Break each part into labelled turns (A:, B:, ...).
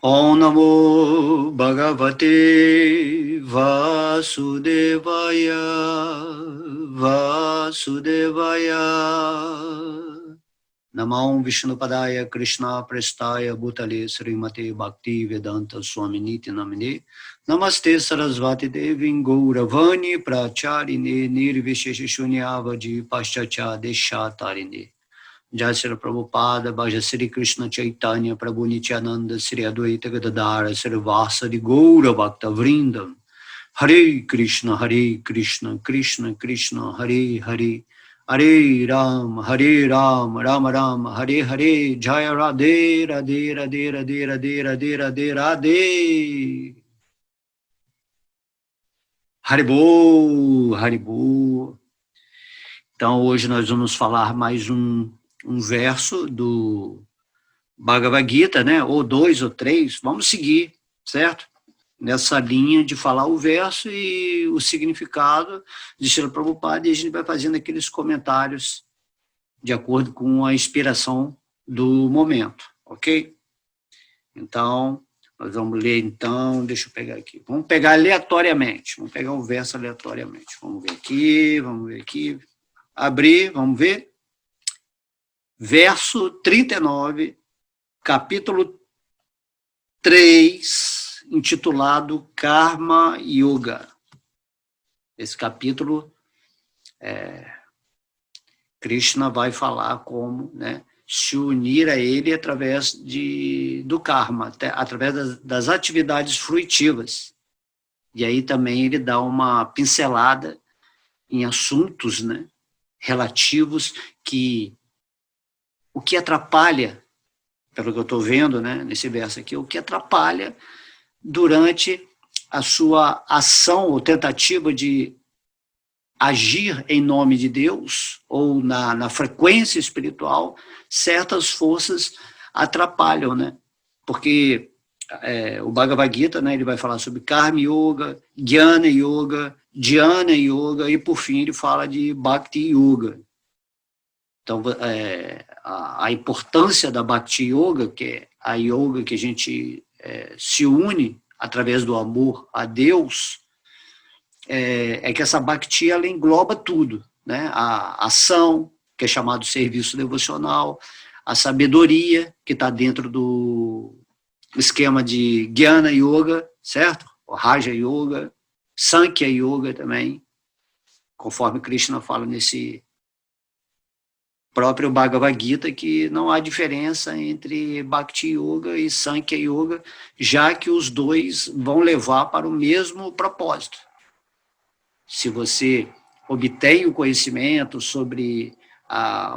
A: Om Namo Bhagavate Vasudevaya Vasudevaya Namah Vishnupadaya Krishna Prestaya Bhutale Srimate Bhakti Vedanta Swaminiti Namine Namaste Sarasvati Devin Gauravani Pracharine Nirvisheshunyavaji Paschacha Deshatarine Jai Sri Prabhupada, Bhaja Sri Krishna Chaitanya, Prabhu Nityananda, Sri Advaita Gadadara, Sri Vasadi Gaura Bhakta Vrindam, Hare Krishna, Krishna Krishna, Hare Hare, Hare Ram, Rama Rama, Hare Hare, Jaya Radhe, Radhe Radhe Radhe Radhe Radhe Radhe Radhe. Haribo, Haribo. Então, hoje nós vamos falar mais um verso do Bhagavad Gita, né? Ou dois ou três, vamos seguir, certo? Nessa linha de falar o verso e o significado de Srila Prabhupada, e a gente vai fazendo aqueles comentários de acordo com a inspiração do momento, ok? Então, nós vamos ler então, deixa eu pegar aqui, vamos pegar aleatoriamente, vamos pegar o verso aleatoriamente, vamos ver aqui, abrir, vamos ver, verso 39, capítulo 3, intitulado Karma Yoga. Esse capítulo, Krishna vai falar como, né, se unir a ele através do karma, através das atividades fruitivas. E aí também ele dá uma pincelada em assuntos, né, relativos o que atrapalha, pelo que eu estou vendo, né, nesse verso aqui, o que atrapalha durante a sua ação ou tentativa de agir em nome de Deus, ou na frequência espiritual, certas forças atrapalham, né? Porque o Bhagavad Gita, né, ele vai falar sobre Karma Yoga, Jnana Yoga, Dhyana Yoga, e por fim ele fala de Bhakti Yoga. Então, a importância da Bhakti Yoga, que é a yoga que a gente se une através do amor a Deus, é que essa Bhakti ela engloba tudo, né? A ação, que é chamado serviço devocional, a sabedoria, que está dentro do esquema de Jnana Yoga, certo? O Raja Yoga, Sankhya Yoga também, conforme Krishna fala nesse próprio Bhagavad Gita, que não há diferença entre Bhakti Yoga e Sankhya Yoga, já que os dois vão levar para o mesmo propósito. Se você obtém o conhecimento sobre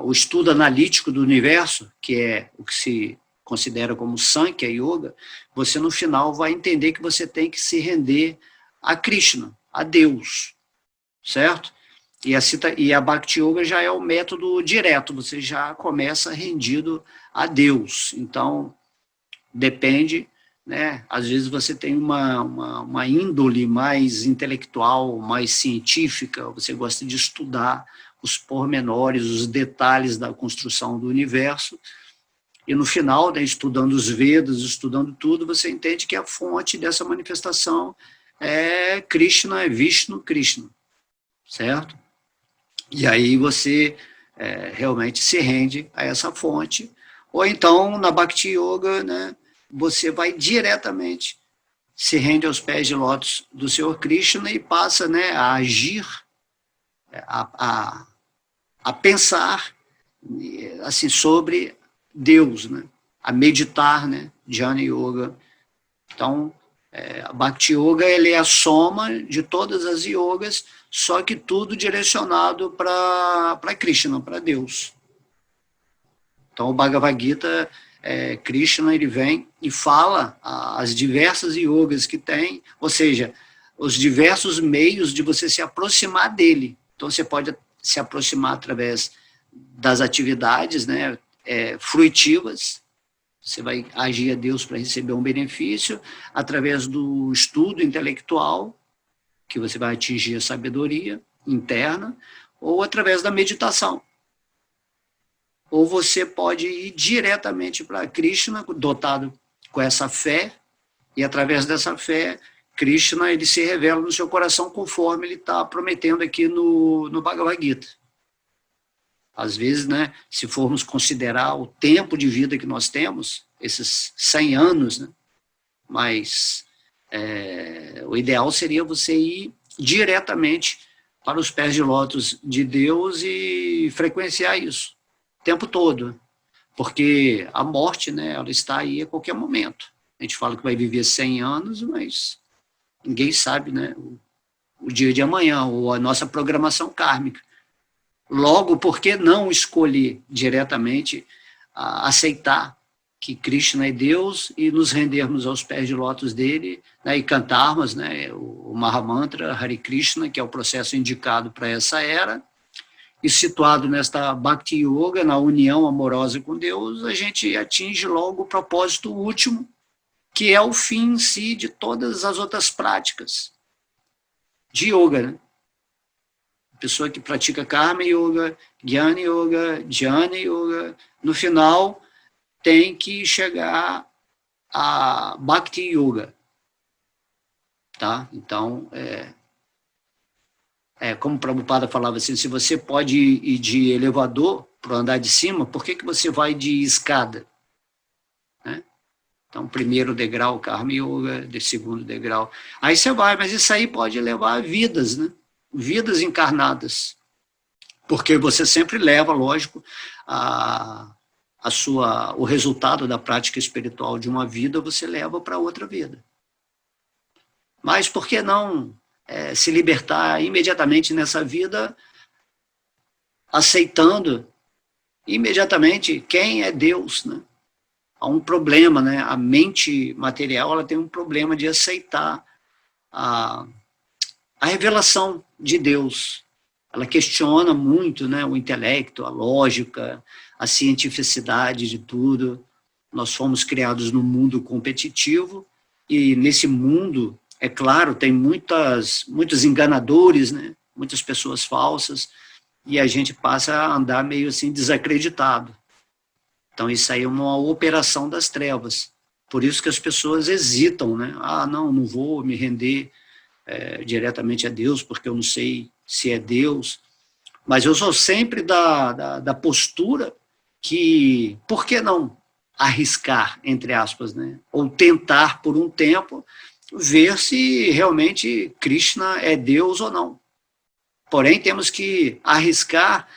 A: o estudo analítico do universo, que é o que se considera como Sankhya Yoga, você no final vai entender que você tem que se render a Krishna, a Deus, certo? E a Bhakti Yoga já é o método direto, você já começa rendido a Deus. Então, depende, né? Às vezes você tem uma índole mais intelectual, mais científica, você gosta de estudar os pormenores, os detalhes da construção do universo, e no final, né, estudando os Vedas, estudando tudo, você entende que a fonte dessa manifestação é Krishna, é Vishnu Krishna, certo? E aí você realmente se rende a essa fonte. Ou então, na Bhakti Yoga, né, você vai diretamente, se rende aos pés de lótus do Senhor Krishna e passa, né, a agir, a pensar assim, sobre Deus, né, a meditar, né, Jnana Yoga. Então, a Bhakti Yoga ele é a soma de todas as yogas, só que tudo direcionado para Krishna, para Deus. Então, o Bhagavad Gita, Krishna ele vem e fala as diversas yogas que tem, ou seja, os diversos meios de você se aproximar dele. Então, você pode se aproximar através das atividades, né, fruitivas. Você vai agir a Deus para receber um benefício através do estudo intelectual, que você vai atingir a sabedoria interna, ou através da meditação. Ou você pode ir diretamente para Krishna, dotado com essa fé, e através dessa fé, Krishna ele se revela no seu coração conforme ele está prometendo aqui no Bhagavad Gita. Às vezes, né, se formos considerar o tempo de vida que nós temos, esses 100 anos, né, mas o ideal seria você ir diretamente para os pés de lótus de Deus e frequenciar isso o tempo todo, porque a morte, né, ela está aí a qualquer momento. A gente fala que vai viver 100 anos, mas ninguém sabe, né, o dia de amanhã, ou a nossa programação kármica. Logo, por que não escolher diretamente aceitar que Krishna é Deus e nos rendermos aos pés de lótus dele, né, e cantarmos, né, o Mahamantra Hare Krishna, que é o processo indicado para essa era, e situado nesta Bhakti Yoga, na união amorosa com Deus, a gente atinge logo o propósito último, que é o fim em si de todas as outras práticas de yoga, né? A pessoa que pratica Karma Yoga, Jnana Yoga, Jnana Yoga, no final tem que chegar a Bhakti Yoga, tá? Então, como o Prabhupada falava assim, se você pode ir de elevador para o andar de cima, por que você vai de escada? Né? Então, primeiro degrau, Karma Yoga, de segundo degrau. Aí você vai, mas isso aí pode levar a vidas, né? Vidas encarnadas. Porque você sempre leva, lógico, o resultado da prática espiritual de uma vida, você leva para outra vida. Mas por que não se libertar imediatamente nessa vida, aceitando imediatamente quem é Deus, né? Há um problema, né? A mente material ela tem um problema de aceitar a revelação de Deus. Ela questiona muito, né, o intelecto, a lógica, a cientificidade de tudo. Nós fomos criados num mundo competitivo e nesse mundo, é claro, tem muitos enganadores, né, muitas pessoas falsas, e a gente passa a andar meio assim desacreditado. Então isso aí é uma operação das trevas. Por isso que as pessoas hesitam, né? Não vou me render diretamente a Deus, porque eu não sei se é Deus, mas eu sou sempre da postura que, por que não arriscar, entre aspas, né? Ou tentar por um tempo ver se realmente Krishna é Deus ou não. Porém, temos que arriscar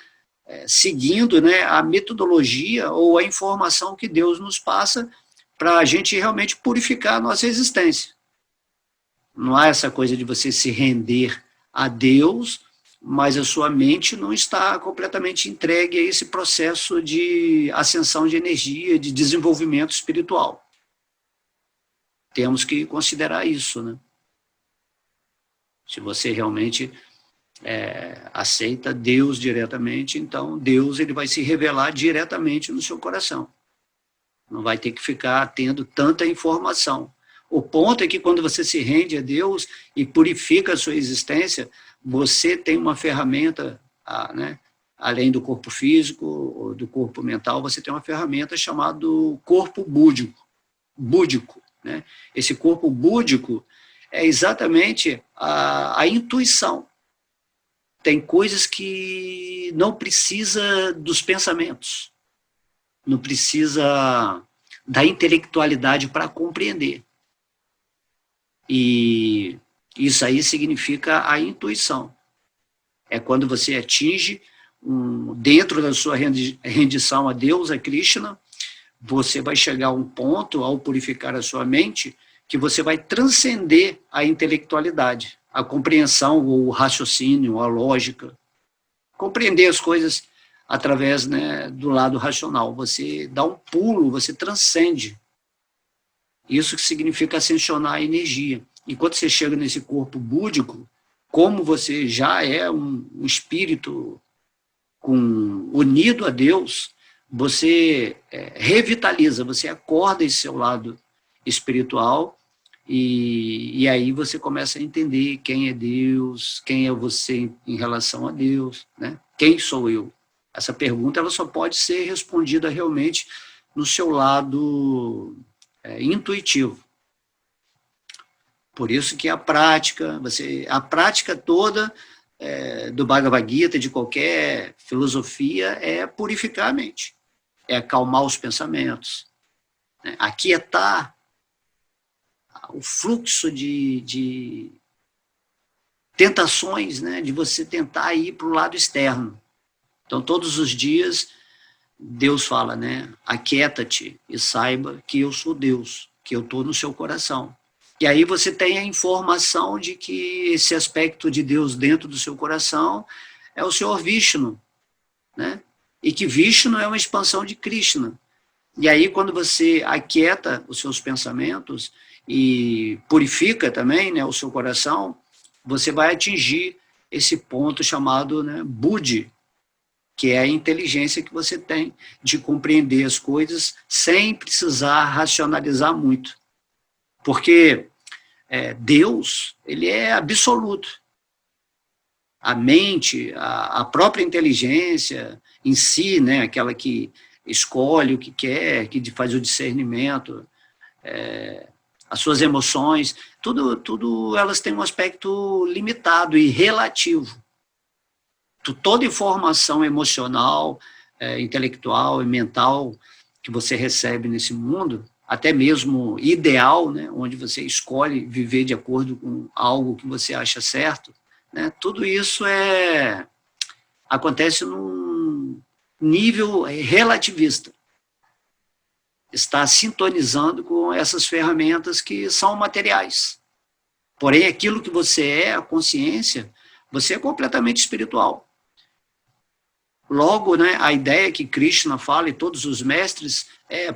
A: seguindo, né, a metodologia ou a informação que Deus nos passa para a gente realmente purificar a nossa existência. Não há essa coisa de você se render a Deus, mas a sua mente não está completamente entregue a esse processo de ascensão de energia, de desenvolvimento espiritual. Temos que considerar isso, né? Se você realmente aceita Deus diretamente, então Deus ele vai se revelar diretamente no seu coração. Não vai ter que ficar tendo tanta informação. O ponto é que quando você se rende a Deus e purifica a sua existência, você tem uma ferramenta, né, além do corpo físico, ou do corpo mental, você tem uma ferramenta chamada corpo búdico, né? Esse corpo búdico é exatamente a intuição. Tem coisas que não precisa dos pensamentos, não precisa da intelectualidade para compreender. E isso aí significa a intuição. É quando você atinge, dentro da sua rendição a Deus, a Krishna, você vai chegar a um ponto, ao purificar a sua mente, que você vai transcender a intelectualidade, a compreensão, o raciocínio, a lógica. Compreender as coisas através, né, do lado racional. Você dá um pulo, você transcende. Isso que significa ascensionar a energia. Enquanto você chega nesse corpo búdico, como você já é um espírito unido a Deus, você revitaliza, você acorda esse seu lado espiritual e aí você começa a entender quem é Deus, quem é você em relação a Deus, né? Quem sou eu? Essa pergunta ela só pode ser respondida realmente no seu lado intuitivo. Por isso que a prática toda do Bhagavad Gita, de qualquer filosofia, é purificar a mente, é acalmar os pensamentos, né? Aquietar o fluxo de tentações, né? De você tentar ir para o lado externo. Então, todos os dias, Deus fala, né? Aquieta-te e saiba que eu sou Deus, que eu estou no seu coração. E aí você tem a informação de que esse aspecto de Deus dentro do seu coração é o Senhor Vishnu, né? E que Vishnu é uma expansão de Krishna. E aí, quando você aquieta os seus pensamentos e purifica também, né, o seu coração, você vai atingir esse ponto chamado, né, Buddhi, que é a inteligência que você tem de compreender as coisas sem precisar racionalizar muito. Porque Deus, ele é absoluto. A mente, a própria inteligência em si, né, aquela que escolhe o que quer, que faz o discernimento, as suas emoções, tudo elas têm um aspecto limitado e relativo. Toda informação emocional, intelectual e mental que você recebe nesse mundo, até mesmo ideal, né, onde você escolhe viver de acordo com algo que você acha certo, né, tudo isso acontece num nível relativista. Está sintonizando com essas ferramentas que são materiais. Porém, aquilo que você é, a consciência, você é completamente espiritual. Logo, né, a ideia que Krishna fala e todos os mestres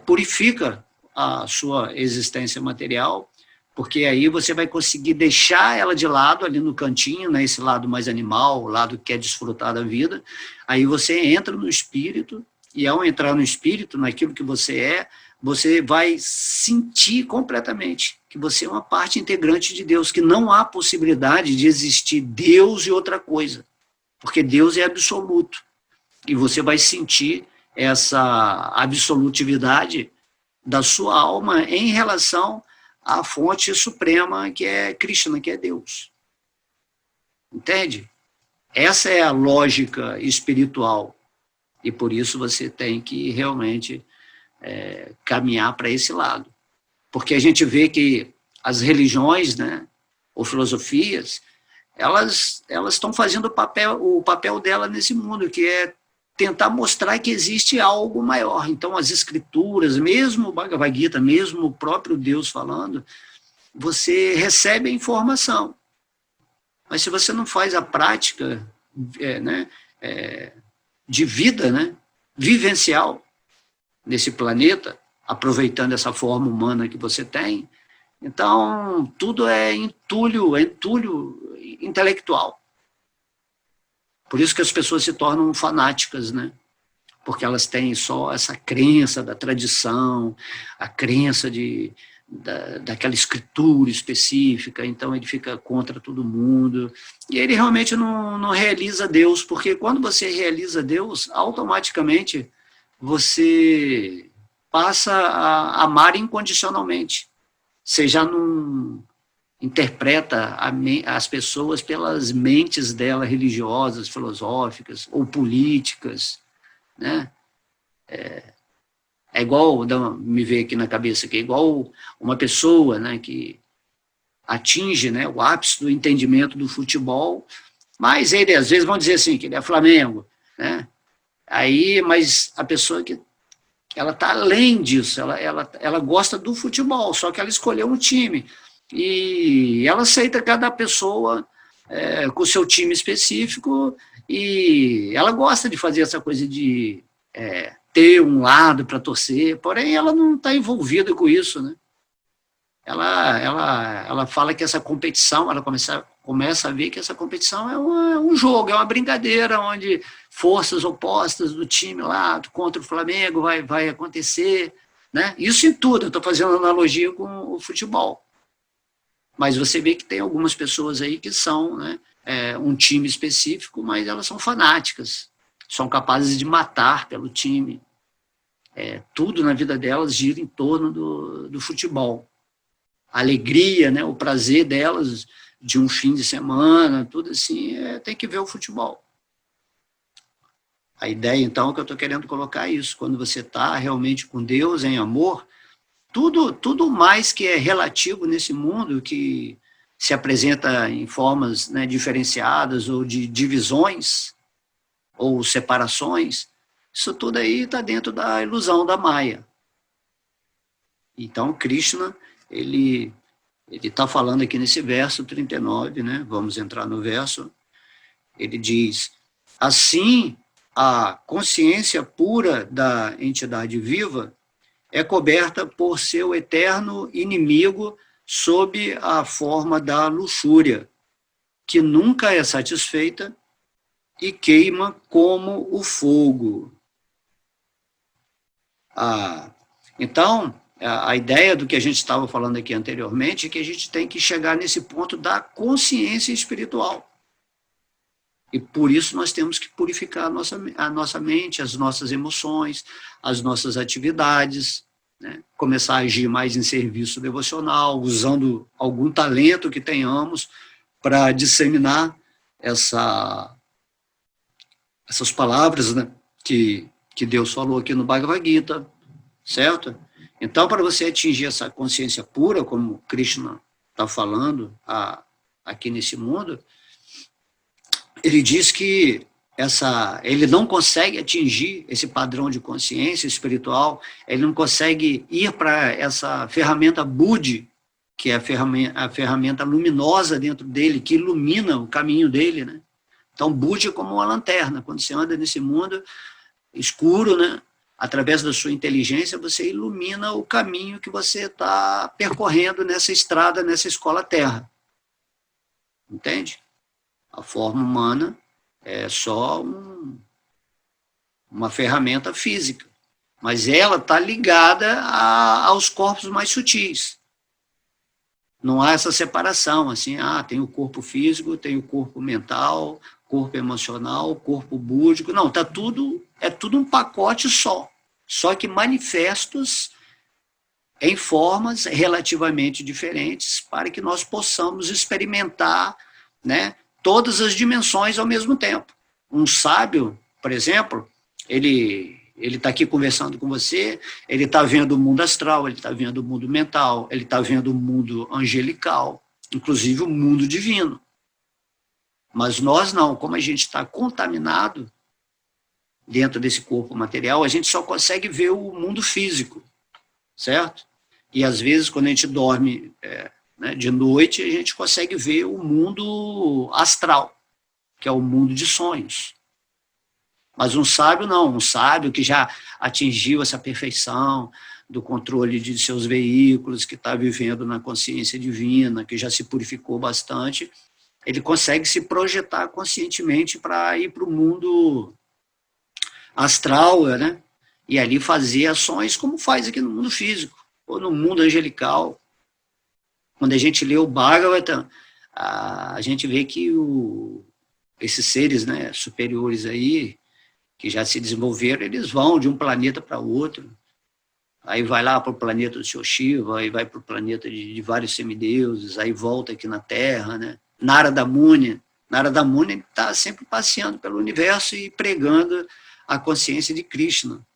A: purifica a sua existência material, porque aí você vai conseguir deixar ela de lado, ali no cantinho, né, esse lado mais animal, o lado que quer desfrutar da vida. Aí você entra no espírito, e ao entrar no espírito, naquilo que você vai sentir completamente que você é uma parte integrante de Deus, que não há possibilidade de existir Deus e outra coisa, porque Deus é absoluto. E você vai sentir essa absolutividade da sua alma em relação à fonte suprema, que é Krishna, que é Deus. Entende? Essa é a lógica espiritual. E por isso você tem que realmente caminhar para esse lado. Porque a gente vê que as religiões, né, ou filosofias, elas estão fazendo o papel dela nesse mundo, que é tentar mostrar que existe algo maior. Então, as escrituras, mesmo o Bhagavad Gita, mesmo o próprio Deus falando, você recebe a informação. Mas se você não faz a prática de vida, né, vivencial nesse planeta, aproveitando essa forma humana que você tem, então tudo é entulho intelectual. Por isso que as pessoas se tornam fanáticas, né? Porque elas têm só essa crença da tradição, a crença daquela escritura específica, então ele fica contra todo mundo, e ele realmente não realiza Deus, porque quando você realiza Deus, automaticamente você passa a amar incondicionalmente. Você já não interpreta as pessoas pelas mentes dela religiosas, filosóficas ou políticas, né? É igual, me veio aqui na cabeça, que é igual uma pessoa, né, que atinge, né, o ápice do entendimento do futebol, mas ele, às vezes, vão dizer assim, que ele é Flamengo, né? Aí, mas a pessoa que ela está além disso, ela gosta do futebol, só que ela escolheu um time, e ela aceita cada pessoa com o seu time específico, e ela gosta de fazer essa coisa de ter um lado para torcer, porém ela não está envolvida com isso, né? Ela fala que essa competição, ela começa a ver que essa competição é um jogo, é uma brincadeira, onde forças opostas do time lá contra o Flamengo vai acontecer, né? Isso em tudo, eu estou fazendo analogia com o futebol. Mas você vê que tem algumas pessoas aí que são, né, um time específico, mas elas são fanáticas, são capazes de matar pelo time. tudo na vida delas gira em torno do futebol. A alegria, né, o prazer delas de um fim de semana, tudo assim, tem que ver o futebol. A ideia, então, que eu estou querendo colocar é isso. Quando você está realmente com Deus, em amor, tudo mais que é relativo nesse mundo, que se apresenta em formas, né, diferenciadas ou de divisões ou separações, isso tudo aí está dentro da ilusão da Maya. Então, Krishna, ele está falando aqui nesse verso 39, né? Vamos entrar no verso. Ele diz: assim, a consciência pura da entidade viva é coberta por seu eterno inimigo sob a forma da luxúria, que nunca é satisfeita e queima como o fogo. Então, a ideia do que a gente estava falando aqui anteriormente é que a gente tem que chegar nesse ponto da consciência espiritual. E por isso nós temos que purificar a nossa mente, as nossas emoções, as nossas atividades, né? Começar a agir mais em serviço devocional, usando algum talento que tenhamos para disseminar essas palavras, né, que Deus falou aqui no Bhagavad Gita, certo? Então, para você atingir essa consciência pura, como Krishna está falando aqui nesse mundo, ele diz que ele não consegue atingir esse padrão de consciência espiritual, ele não consegue ir para essa ferramenta Buddhi, que é a ferramenta luminosa dentro dele, que ilumina o caminho dele, né? Então, Buddhi é como uma lanterna. Quando você anda nesse mundo escuro, né, através da sua inteligência, você ilumina o caminho que você está percorrendo nessa estrada, nessa escola terra. Entende? A forma humana é só uma ferramenta física, mas ela está ligada aos corpos mais sutis. Não há essa separação, assim, tem o corpo físico, tem o corpo mental, corpo emocional, corpo búdico. Não, é tudo um pacote só que manifestos em formas relativamente diferentes para que nós possamos experimentar, né, todas as dimensões ao mesmo tempo. Um sábio, por exemplo, ele está aqui conversando com você, ele está vendo o mundo astral, ele está vendo o mundo mental, ele está vendo o mundo angelical, inclusive o mundo divino. Mas nós não, como a gente está contaminado dentro desse corpo material, a gente só consegue ver o mundo físico, certo? E às vezes, quando a gente dorme né, de noite, a gente consegue ver o mundo astral, que é o mundo de sonhos. Mas um sábio não, um sábio que já atingiu essa perfeição do controle de seus veículos, que está vivendo na consciência divina, que já se purificou bastante, ele consegue se projetar conscientemente para ir para o mundo astral, né? E ali fazer ações como faz aqui no mundo físico, ou no mundo angelical. Quando a gente lê o Bhagavatam, a gente vê que esses seres, né, superiores aí, que já se desenvolveram, eles vão de um planeta para outro, aí vai lá para o planeta do Senhor Shiva, aí vai para o planeta de vários semideuses, aí volta aqui na Terra, né? Narada Muni está sempre passeando pelo universo e pregando a consciência de Krishna.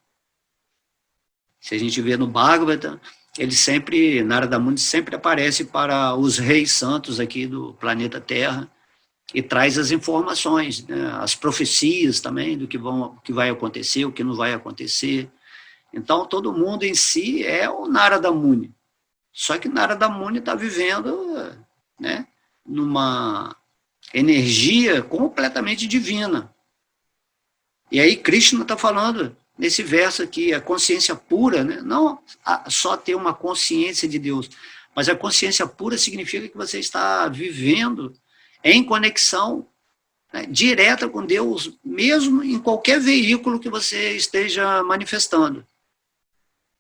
A: Se a gente vê no Bhagavatam, Narada Muni sempre aparece para os reis santos aqui do planeta Terra e traz as informações, né, as profecias também do que vai acontecer, o que não vai acontecer. Então, todo mundo em si é o Narada Muni. Só que Narada Muni está vivendo, né, numa energia completamente divina. E aí Krishna está falando nesse verso aqui, a consciência pura, né? Não só ter uma consciência de Deus, mas a consciência pura significa que você está vivendo em conexão, né, direta com Deus, mesmo em qualquer veículo que você esteja manifestando.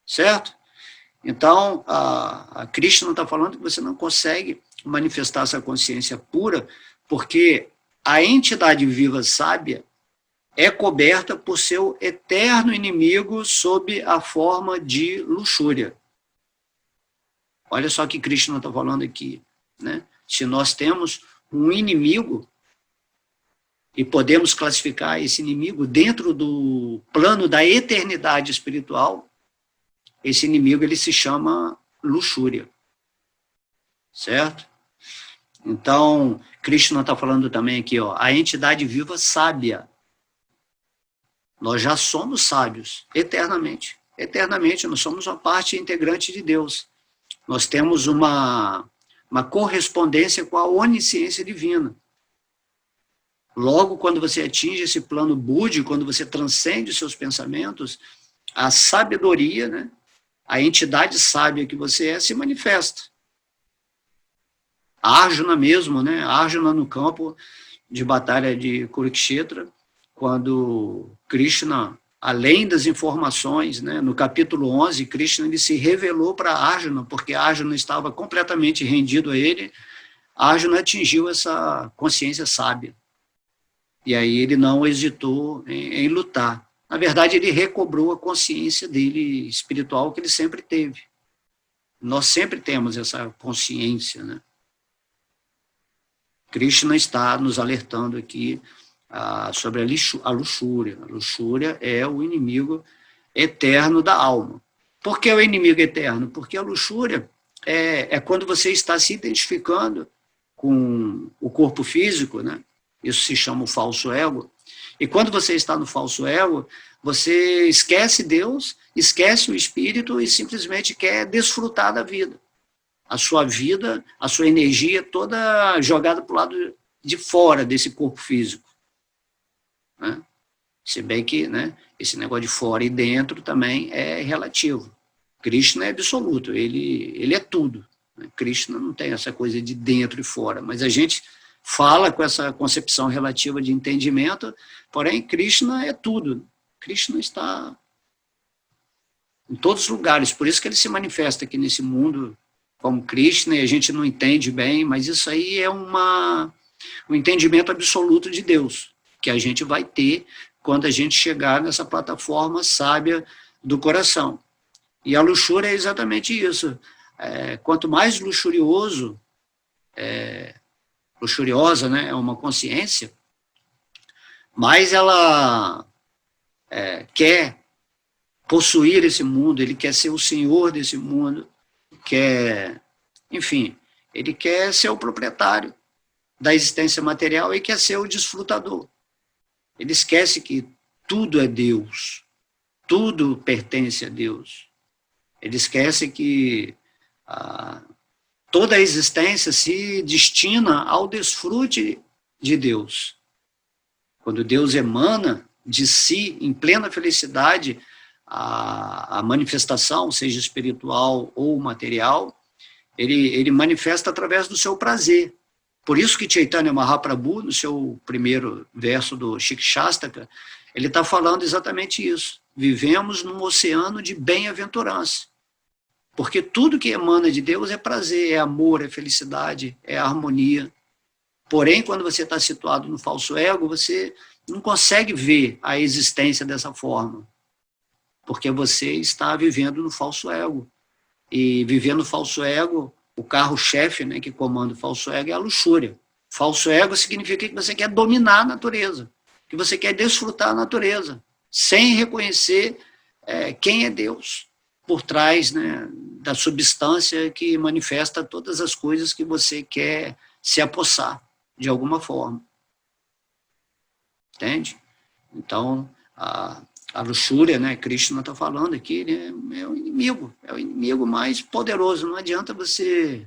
A: Certo? Então, a Krishna está falando que você não consegue manifestar essa consciência pura, porque a entidade viva sábia, é coberta por seu eterno inimigo sob a forma de luxúria. Olha só o que Krishna está falando aqui, né? Se nós temos um inimigo, e podemos classificar esse inimigo dentro do plano da eternidade espiritual, esse inimigo ele se chama luxúria, certo? Então, Krishna está falando também aqui, ó, a entidade viva sábia. Nós já somos sábios, eternamente. Eternamente, nós somos uma parte integrante de Deus. Nós temos uma correspondência com a onisciência divina. Logo, quando você atinge esse plano búdico, quando você transcende os seus pensamentos, a sabedoria, né, a entidade sábia que você é, se manifesta. Arjuna mesmo, né, Arjuna no campo de batalha de Kurukshetra, quando Krishna, além das informações, né, no capítulo 11, Krishna ele se revelou para Arjuna, porque Arjuna estava completamente rendido a ele, Arjuna atingiu essa consciência sábia. E aí ele não hesitou em lutar. Na verdade, ele recobrou a consciência dele espiritual que ele sempre teve. Nós sempre temos essa consciência, né? Krishna está nos alertando aqui sobre a luxúria. A luxúria é o inimigo eterno da alma. Por que o inimigo eterno? Porque a luxúria é quando você está se identificando com o corpo físico, né? Isso se chama o falso ego. E quando você está no falso ego, você esquece Deus, esquece o espírito e simplesmente quer desfrutar da vida. A sua vida, a sua energia toda jogada para o lado de fora desse corpo físico. Né? Se bem que, né, esse negócio de fora e dentro também é relativo. Krishna é absoluto, ele é tudo. Né? Krishna não tem essa coisa de dentro e fora, mas a gente fala com essa concepção relativa de entendimento, porém Krishna é tudo. Krishna está em todos os lugares, por isso que ele se manifesta aqui nesse mundo como Krishna, e a gente não entende bem, mas isso aí é um entendimento absoluto de Deus, que a gente vai ter quando a gente chegar nessa plataforma sábia do coração. E a luxúria é exatamente isso. Quanto mais luxurioso, luxuriosa, né, é uma consciência, mais ela quer possuir esse mundo, ele quer ser o senhor desse mundo, enfim, ele quer ser o proprietário da existência material e quer ser o desfrutador. Ele esquece que tudo é Deus, tudo pertence a Deus. Ele esquece que toda a existência se destina ao desfrute de Deus. Quando Deus emana de si, em plena felicidade, a manifestação, seja espiritual ou material, ele manifesta através do seu prazer. Por isso que Chaitanya Mahaprabhu, no seu primeiro verso do Shikshastaka, ele está falando exatamente isso. Vivemos num oceano de bem-aventurança. Porque tudo que emana de Deus é prazer, é amor, é felicidade, é harmonia. Porém, quando você está situado no falso ego, você não consegue ver a existência dessa forma. Porque você está vivendo no falso ego. E vivendo no falso ego, o carro-chefe, né, que comanda o falso ego é a luxúria. Falso ego significa que você quer dominar a natureza, que você quer desfrutar a natureza, sem reconhecer quem é Deus, por trás, né, da substância que manifesta todas as coisas que você quer se apossar, de alguma forma. Entende? Então, a luxúria, né, Krishna está falando aqui, ele é o inimigo mais poderoso. Não adianta você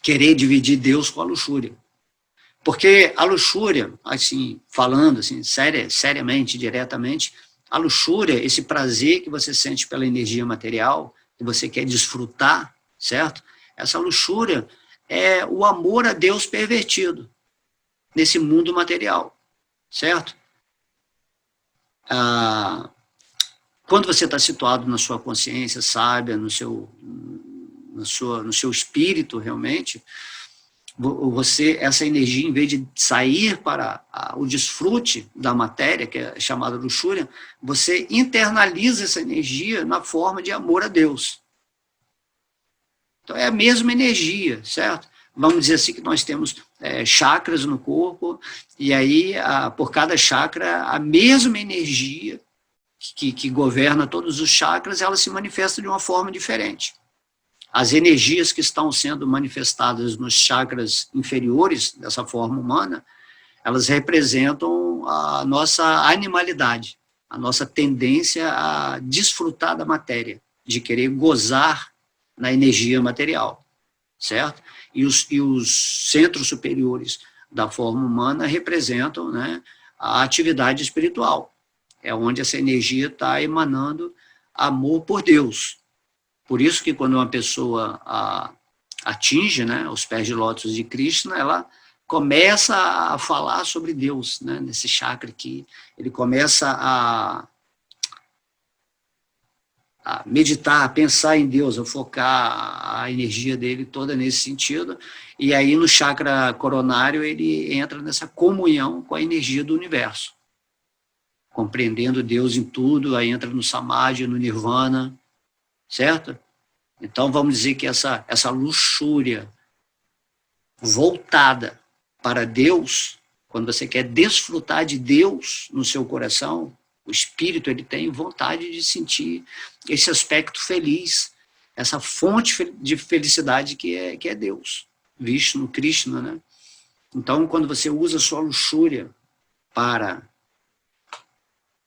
A: querer dividir Deus com a luxúria. Porque a luxúria, assim, falando assim, seriamente, diretamente, a luxúria, esse prazer que você sente pela energia material, que você quer desfrutar, certo? Essa luxúria é o amor a Deus pervertido nesse mundo material, certo? Quando você está situado na sua consciência sábia, no seu espírito realmente, essa energia, em vez de sair para o desfrute da matéria, que é chamada luxúria, você internaliza essa energia na forma de amor a Deus. Então é a mesma energia, certo? Vamos dizer assim que nós temos chakras no corpo, e aí, por cada chakra, a mesma energia que governa todos os chakras, ela se manifesta de uma forma diferente. As energias que estão sendo manifestadas nos chakras inferiores, dessa forma humana, elas representam a nossa animalidade, a nossa tendência a desfrutar da matéria, de querer gozar na energia material, certo? E os centros superiores da forma humana representam, né, a atividade espiritual. É onde essa energia está emanando amor por Deus. Por isso que quando uma pessoa atinge, né, os pés de lótus de Krishna, ela começa a falar sobre Deus, né, nesse chakra aqui. Ele começa a meditar, a pensar em Deus, a focar a energia dele toda nesse sentido. E aí no chakra coronário ele entra nessa comunhão com a energia do universo. Compreendendo Deus em tudo, aí entra no samadhi, no nirvana, certo? Então, vamos dizer que essa luxúria voltada para Deus, quando você quer desfrutar de Deus no seu coração, o espírito ele tem vontade de sentir esse aspecto feliz, essa fonte de felicidade que é Deus, Vishnu, Krishna, né? Então, quando você usa a sua luxúria para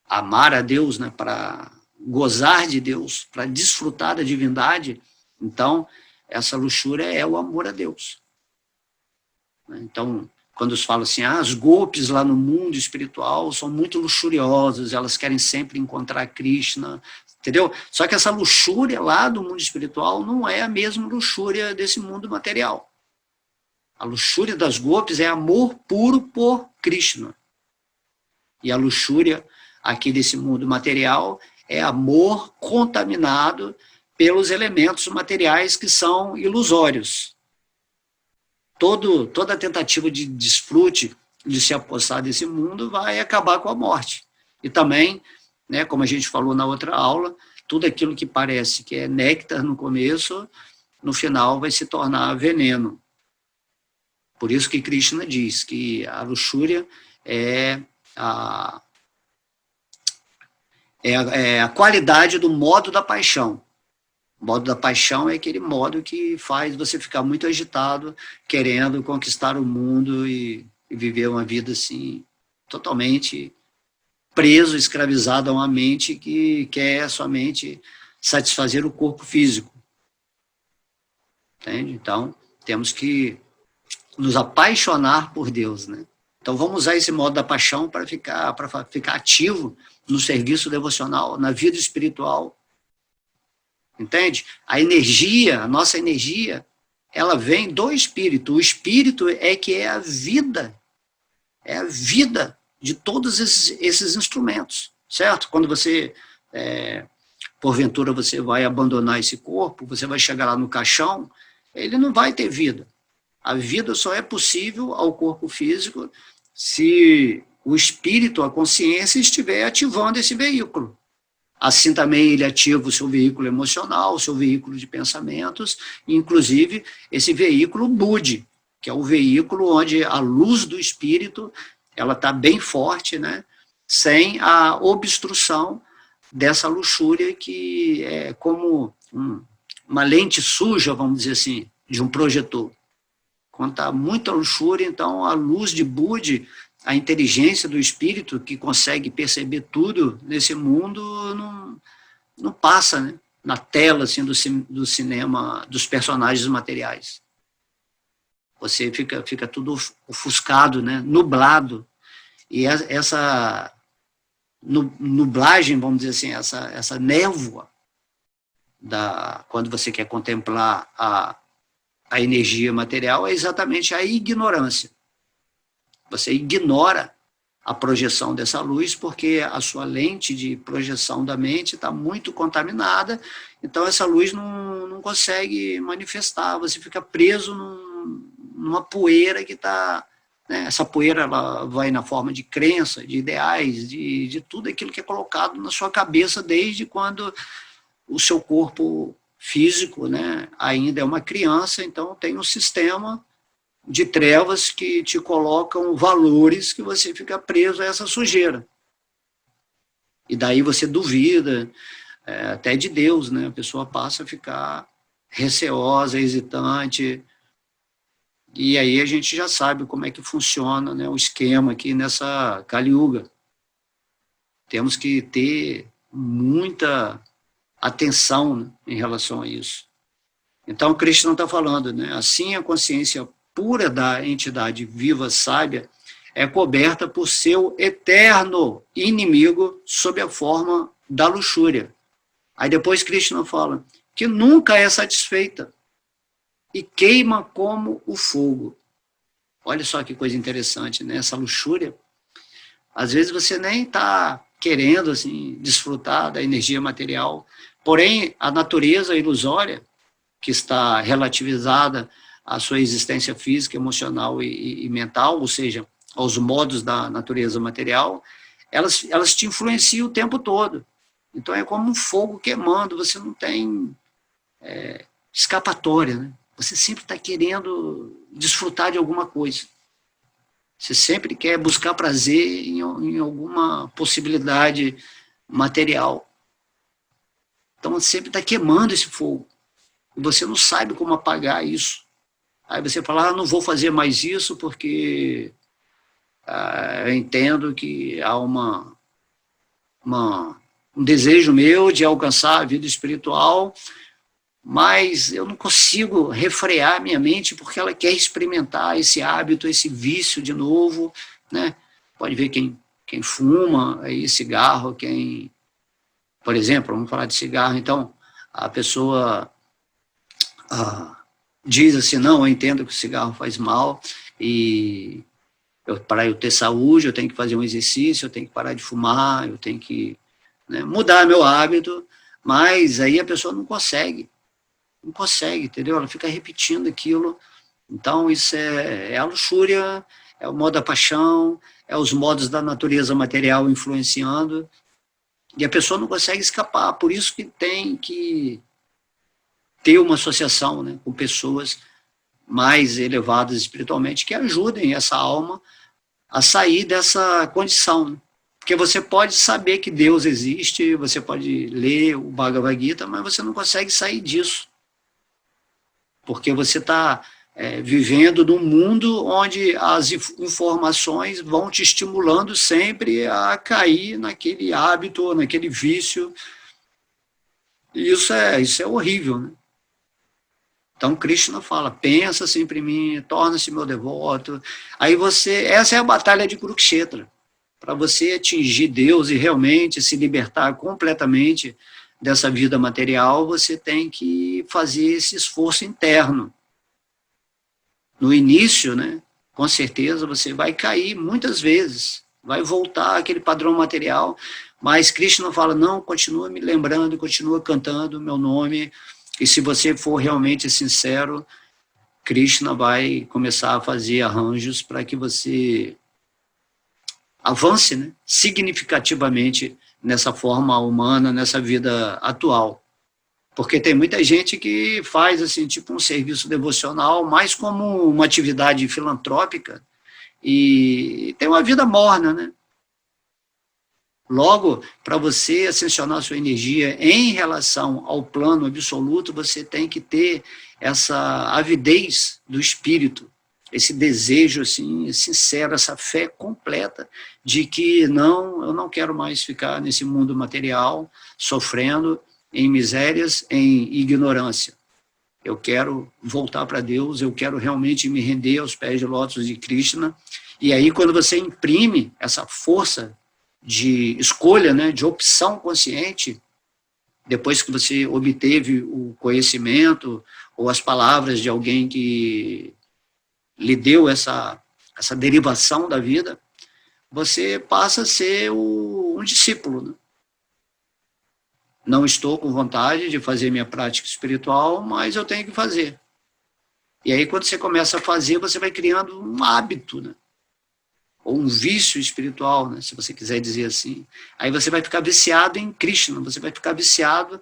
A: amar a Deus, né, para gozar de Deus, para desfrutar da divindade, então, essa luxúria é o amor a Deus. Então, quando se fala assim, as golpes lá no mundo espiritual são muito luxuriosas, elas querem sempre encontrar Krishna, entendeu? Só que essa luxúria lá do mundo espiritual não é a mesma luxúria desse mundo material. A luxúria das golpes é amor puro por Krishna. E a luxúria aqui desse mundo material é amor contaminado pelos elementos materiais que são ilusórios. Toda tentativa de desfrute, de se apossar desse mundo, vai acabar com a morte. E também, né, como a gente falou na outra aula, tudo aquilo que parece que é néctar no começo, no final vai se tornar veneno. Por isso que Krishna diz que a luxúria é a qualidade do modo da paixão. O modo da paixão é aquele modo que faz você ficar muito agitado, querendo conquistar o mundo e viver uma vida assim, totalmente preso, escravizado a uma mente que quer somente satisfazer o corpo físico. Entende? Então, temos que nos apaixonar por Deus, né? Então, vamos usar esse modo da paixão para ficar ativo no serviço devocional, na vida espiritual. Entende? A nossa energia, ela vem do espírito. O espírito é a vida de todos esses instrumentos, certo? Quando você, porventura, você vai abandonar esse corpo, você vai chegar lá no caixão, ele não vai ter vida. A vida só é possível ao corpo físico se o espírito, a consciência, estiver ativando esse veículo. Assim também ele ativa o seu veículo emocional, o seu veículo de pensamentos, inclusive esse veículo Budi, que é o veículo onde a luz do espírito ela está bem forte, né, sem a obstrução dessa luxúria que é como uma lente suja, vamos dizer assim, de um projetor. Quando está muita luxúria, então a luz de Budi, a inteligência do espírito que consegue perceber tudo nesse mundo não passa, né, na tela assim, do cinema, dos personagens materiais. Você fica tudo ofuscado, né, nublado. E essa nublagem, vamos dizer assim, essa névoa, quando você quer contemplar a energia material, é exatamente a ignorância. Você ignora a projeção dessa luz porque a sua lente de projeção da mente está muito contaminada, então essa luz não consegue manifestar, você fica preso numa poeira que está... Né, essa poeira ela vai na forma de crença, de ideais, de tudo aquilo que é colocado na sua cabeça desde quando o seu corpo físico, né, ainda é uma criança, então tem um sistema de trevas que te colocam valores que você fica preso a essa sujeira. E daí você duvida, até de Deus, né? A pessoa passa a ficar receosa, hesitante, e aí a gente já sabe como é que funciona, né, o esquema aqui nessa Kali Yuga. Temos que ter muita atenção, né, em relação a isso. Então, Krishna está falando, né, assim a consciência pura da entidade viva sábia é coberta por seu eterno inimigo sob a forma da luxúria. Aí depois Krishna fala que nunca é satisfeita e queima como o fogo. Olha só que coisa interessante, né? Essa luxúria, às vezes você nem está querendo assim, desfrutar da energia material, porém a natureza ilusória, que está relativizada à sua existência física, emocional e mental, ou seja, aos modos da natureza material, elas te influenciam o tempo todo. Então é como um fogo queimando, você não tem escapatória, né? Você sempre está querendo desfrutar de alguma coisa. Você sempre quer buscar prazer em alguma possibilidade material. Então você sempre está queimando esse fogo. E você não sabe como apagar isso. Aí você fala, não vou fazer mais isso porque eu entendo que há um desejo meu de alcançar a vida espiritual, mas eu não consigo refrear minha mente porque ela quer experimentar esse hábito, esse vício de novo, né? Pode ver quem fuma aí cigarro, por exemplo, vamos falar de cigarro, então a pessoa diz assim, não, eu entendo que o cigarro faz mal e para eu ter saúde eu tenho que fazer um exercício, eu tenho que parar de fumar, eu tenho que, né, mudar meu hábito, mas aí a pessoa não consegue, entendeu? Ela fica repetindo aquilo. Então isso é a luxúria, é o modo da paixão, é os modos da natureza material influenciando, e a pessoa não consegue escapar. Por isso que tem que ter uma associação, né, com pessoas mais elevadas espiritualmente que ajudem essa alma a sair dessa condição, né? Porque você pode saber que Deus existe, você pode ler o Bhagavad Gita, mas você não consegue sair disso, porque você está vivendo num mundo onde as informações vão te estimulando sempre a cair naquele hábito, naquele vício. E isso é horrível, né? Então Krishna fala, pensa sempre em mim, torna-se meu devoto. Aí essa é a batalha de Kurukshetra. Para você atingir Deus e realmente se libertar completamente dessa vida material, você tem que fazer esse esforço interno. No início, né, com certeza você vai cair muitas vezes, vai voltar àquele padrão material, mas Krishna fala, não, continua me lembrando, continua cantando o meu nome, e se você for realmente sincero, Krishna vai começar a fazer arranjos para que você avance, né, significativamente nessa forma humana, nessa vida atual. Porque tem muita gente que faz assim, tipo um serviço devocional, mais como uma atividade filantrópica, e tem uma vida morna, né? Logo, para você ascensionar sua energia em relação ao plano absoluto, você tem que ter essa avidez do espírito, esse desejo assim, sincero, essa fé completa de que não, eu não quero mais ficar nesse mundo material, sofrendo em misérias, em ignorância. Eu quero voltar para Deus, eu quero realmente me render aos pés de lótus de Krishna. E aí, quando você imprime essa força de escolha, né, de opção consciente, depois que você obteve o conhecimento ou as palavras de alguém que lhe deu essa derivação da vida, você passa a ser um discípulo, né? Não estou com vontade de fazer minha prática espiritual, mas eu tenho que fazer. E aí, quando você começa a fazer, você vai criando um hábito, né? Ou um vício espiritual, né? Se você quiser dizer assim. Aí você vai ficar viciado em Krishna, você vai ficar viciado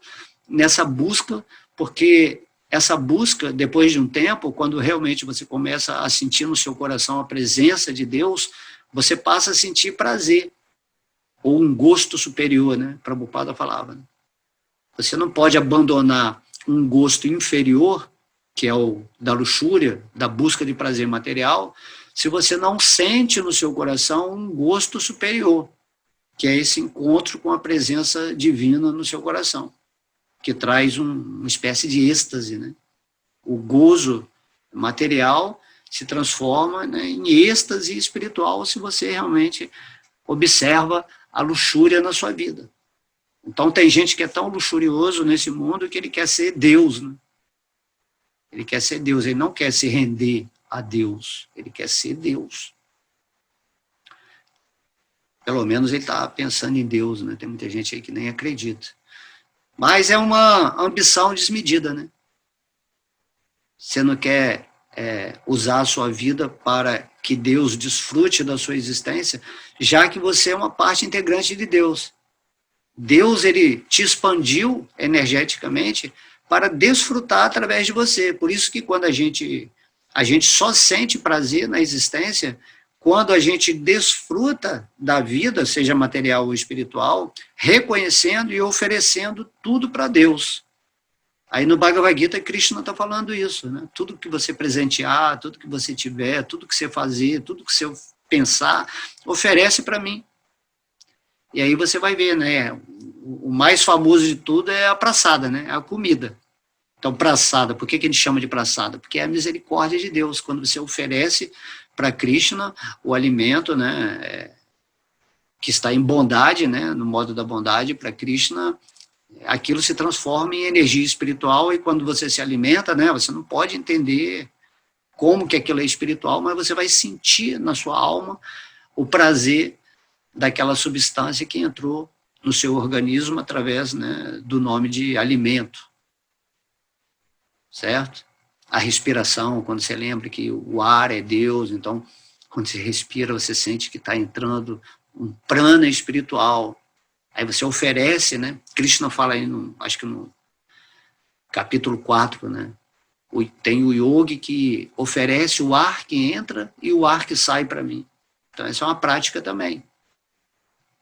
A: nessa busca, porque essa busca, depois de um tempo, quando realmente você começa a sentir no seu coração a presença de Deus, você passa a sentir prazer, ou um gosto superior, né? Prabhupada falava. Né? Você não pode abandonar um gosto inferior, que é o da luxúria, da busca de prazer material, se você não sente no seu coração um gosto superior, que é esse encontro com a presença divina no seu coração, que traz uma espécie de êxtase, né? O gozo material se transforma, né, em êxtase espiritual se você realmente observa a luxúria na sua vida. Então tem gente que é tão luxurioso nesse mundo que ele quer ser Deus, né? Ele quer ser Deus, ele não quer se render a Deus, ele quer ser Deus. Pelo menos ele está pensando em Deus, né? Tem muita gente aí que nem acredita. Mas é uma ambição desmedida, né? Você não quer usar a sua vida para que Deus desfrute da sua existência, já que você é uma parte integrante de Deus. Deus, ele te expandiu energeticamente para desfrutar através de você. Por isso que quando a gente só sente prazer na existência quando a gente desfruta da vida, seja material ou espiritual, reconhecendo e oferecendo tudo para Deus. Aí no Bhagavad Gita, Krishna está falando isso, né? Tudo que você presentear, tudo que você tiver, tudo que você fazer, tudo que você pensar, oferece para mim. E aí você vai ver, né? O mais famoso de tudo é a praçada, né? A comida. Então, praçada, por que a gente chama de praçada? Porque é a misericórdia de Deus. Quando você oferece para Krishna o alimento, né? Que está em bondade, né? No modo da bondade, para Krishna, aquilo se transforma em energia espiritual e quando você se alimenta, né? Você não pode entender como que aquilo é espiritual, mas você vai sentir na sua alma o prazer daquela substância que entrou no seu organismo através, né, do nome de alimento, certo? A respiração, quando você lembra que o ar é Deus, então, quando você respira, você sente que está entrando um prana espiritual. Aí você oferece, né? Krishna fala aí, acho que no capítulo 4, né? Tem o yogi que oferece o ar que entra e o ar que sai para mim. Então, essa é uma prática também.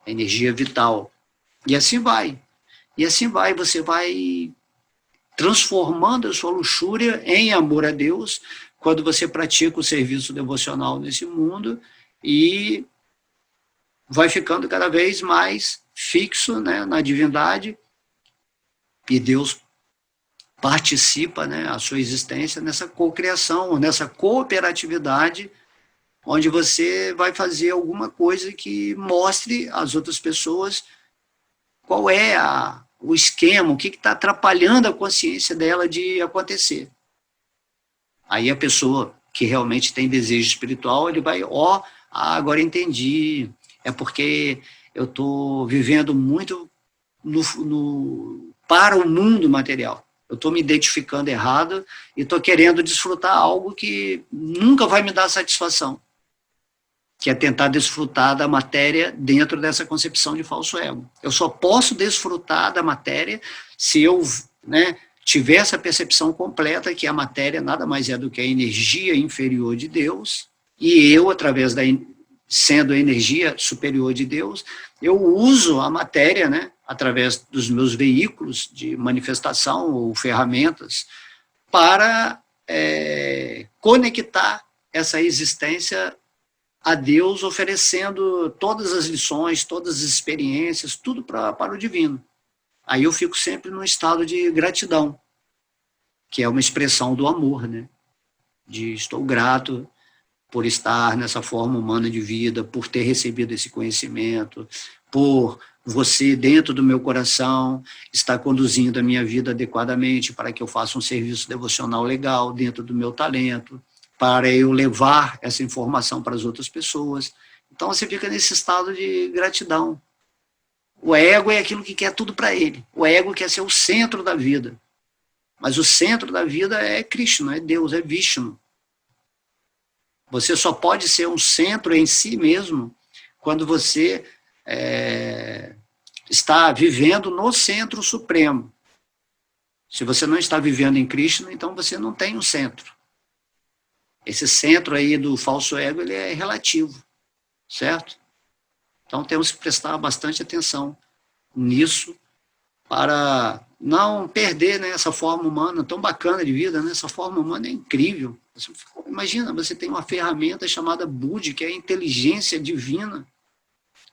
A: A energia vital. E assim vai. E assim vai, você vai transformando a sua luxúria em amor a Deus, quando você pratica o serviço devocional nesse mundo e vai ficando cada vez mais fixo, né, na divindade, e Deus participa, né, a sua existência nessa cocriação, nessa cooperatividade, onde você vai fazer alguma coisa que mostre às outras pessoas qual é o esquema, o que está atrapalhando a consciência dela de acontecer. Aí a pessoa que realmente tem desejo espiritual, ele vai, agora entendi, é porque eu estou vivendo muito para o mundo material. Eu estou me identificando errado e estou querendo desfrutar algo que nunca vai me dar satisfação, que é tentar desfrutar da matéria dentro dessa concepção de falso ego. Eu só posso desfrutar da matéria se eu, né, tiver essa percepção completa que a matéria nada mais é do que a energia inferior de Deus, e eu, através sendo a energia superior de Deus, eu uso a matéria, né, através dos meus veículos de manifestação ou ferramentas, para conectar essa existência a Deus, oferecendo todas as lições, todas as experiências, tudo para o divino. Aí eu fico sempre num estado de gratidão, que é uma expressão do amor, né? De estou grato por estar nessa forma humana de vida, por ter recebido esse conhecimento, por você, dentro do meu coração, estar conduzindo a minha vida adequadamente para que eu faça um serviço devocional legal dentro do meu talento, para eu levar essa informação para as outras pessoas. Então você fica nesse estado de gratidão. O ego é aquilo que quer tudo para ele. O ego quer ser o centro da vida. Mas o centro da vida é Krishna, é Deus, é Vishnu. Você só pode ser um centro em si mesmo quando você está vivendo no centro supremo. Se você não está vivendo em Krishna, então você não tem um centro. Esse centro aí do falso ego, ele é relativo, certo? Então temos que prestar bastante atenção nisso para não perder, né, essa forma humana tão bacana de vida, né? Essa forma humana é incrível. Imagina, você tem uma ferramenta chamada Budi, que é a inteligência divina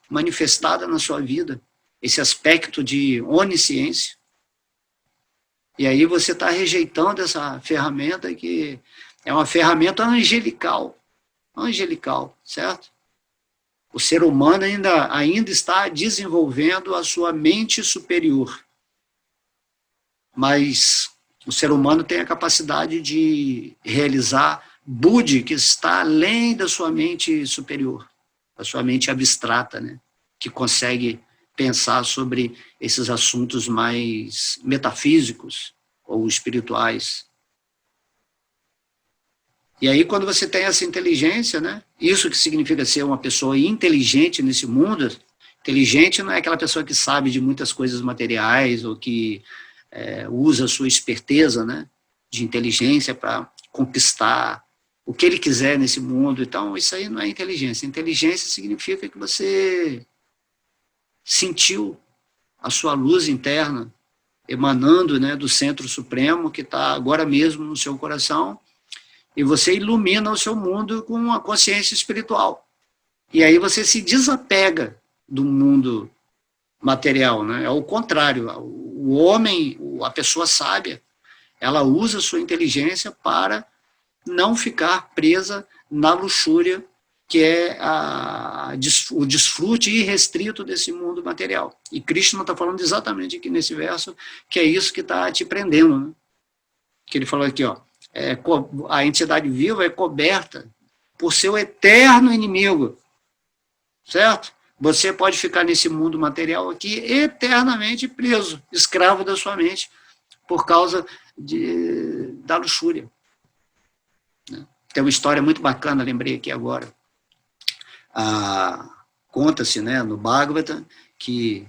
A: manifestada na sua vida, esse aspecto de onisciência. E aí você está rejeitando essa ferramenta que é uma ferramenta angelical, certo? O ser humano ainda está desenvolvendo a sua mente superior. Mas o ser humano tem a capacidade de realizar Budi, que está além da sua mente superior, da sua mente abstrata, né? Que consegue pensar sobre esses assuntos mais metafísicos ou espirituais. E aí, quando você tem essa inteligência, né? Isso que significa ser uma pessoa inteligente nesse mundo. Inteligente não é aquela pessoa que sabe de muitas coisas materiais ou que usa a sua esperteza, né, de inteligência para conquistar o que ele quiser nesse mundo. Então, isso aí não é inteligência. Inteligência significa que você sentiu a sua luz interna emanando, né, do centro supremo que está agora mesmo no seu coração, e você ilumina o seu mundo com uma consciência espiritual. E aí você se desapega do mundo material, né? É o contrário. O homem, a pessoa sábia, ela usa a sua inteligência para não ficar presa na luxúria, que é o desfrute irrestrito desse mundo material. E Krishna está falando exatamente aqui nesse verso que é isso que está te prendendo, né? Que ele falou aqui, ó, a entidade viva é coberta por seu eterno inimigo, certo? Você pode ficar nesse mundo material aqui eternamente preso, escravo da sua mente, por causa da luxúria. Tem uma história muito bacana, lembrei aqui agora. Conta-se, né, no Bhagavatam que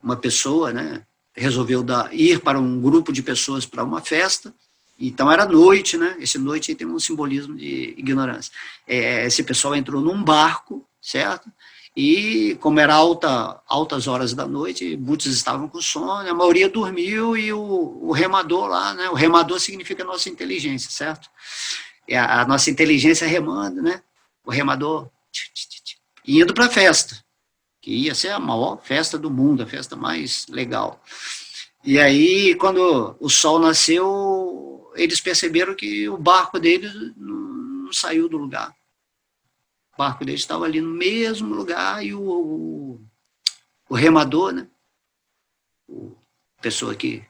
A: uma pessoa, né, resolveu ir para um grupo de pessoas para uma festa. Então era noite, né? Esse noite tem um simbolismo de ignorância. Esse pessoal entrou num barco, certo? E como era altas horas da noite, muitos estavam com sono, a maioria dormiu, e o remador lá, né? O remador significa nossa inteligência, certo? E a nossa inteligência remando, né? O remador indo para a festa, que ia ser a maior festa do mundo, a festa mais legal. E aí, quando o sol nasceu, eles perceberam que o barco deles não saiu do lugar. O barco deles estava ali no mesmo lugar, e o remador, né, a pessoa que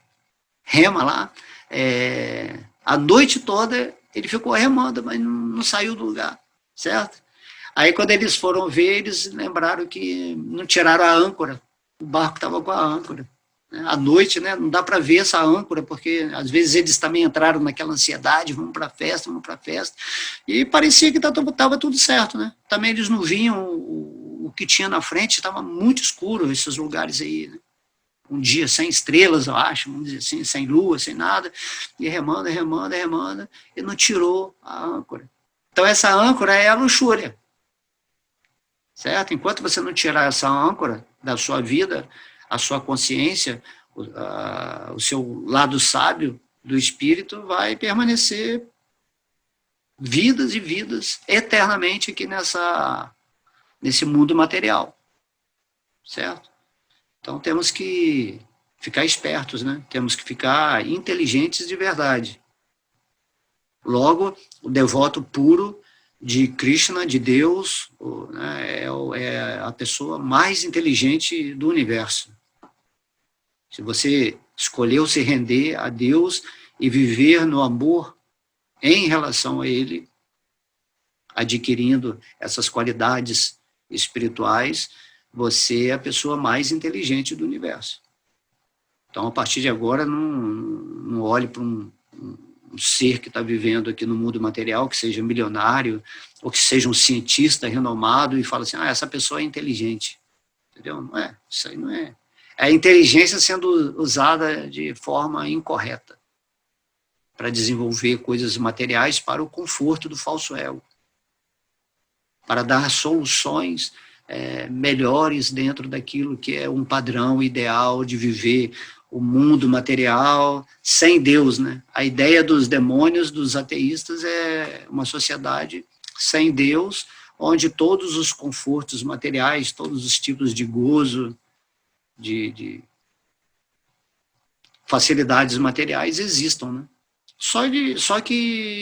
A: rema lá, a noite toda ele ficou remando, mas não saiu do lugar, certo? Aí, quando eles foram ver, eles lembraram que não tiraram a âncora, o barco estava com a âncora. À noite, né, não dá para ver essa âncora, porque às vezes eles também entraram naquela ansiedade, vamos para a festa, e parecia que estava tudo certo, né? Também eles não viam o que tinha na frente, estava muito escuro esses lugares aí, né? Um dia sem estrelas, eu acho, vamos dizer assim, sem lua, sem nada, e remando, e não tirou a âncora. Então essa âncora é a luxúria, certo? Enquanto você não tirar essa âncora da sua vida, a sua consciência, o seu lado sábio do espírito vai permanecer vidas e vidas eternamente aqui nesse mundo material, certo? Então temos que ficar espertos, né? Temos que ficar inteligentes de verdade. Logo, o devoto puro de Krishna, de Deus, né, é a pessoa mais inteligente do universo. Se você escolheu se render a Deus e viver no amor em relação a Ele, adquirindo essas qualidades espirituais, você é a pessoa mais inteligente do universo. Então, a partir de agora, não olhe para um ser que está vivendo aqui no mundo material, que seja milionário, ou que seja um cientista renomado, e fala assim, essa pessoa é inteligente. Entendeu? Não é, isso aí não é. É a inteligência sendo usada de forma incorreta para desenvolver coisas materiais para o conforto do falso ego, para dar soluções melhores dentro daquilo que é um padrão ideal de viver o mundo material sem Deus, né? A ideia dos demônios, dos ateístas, é uma sociedade sem Deus, onde todos os confortos materiais, todos os tipos de gozo, de facilidades materiais existam, né? Só que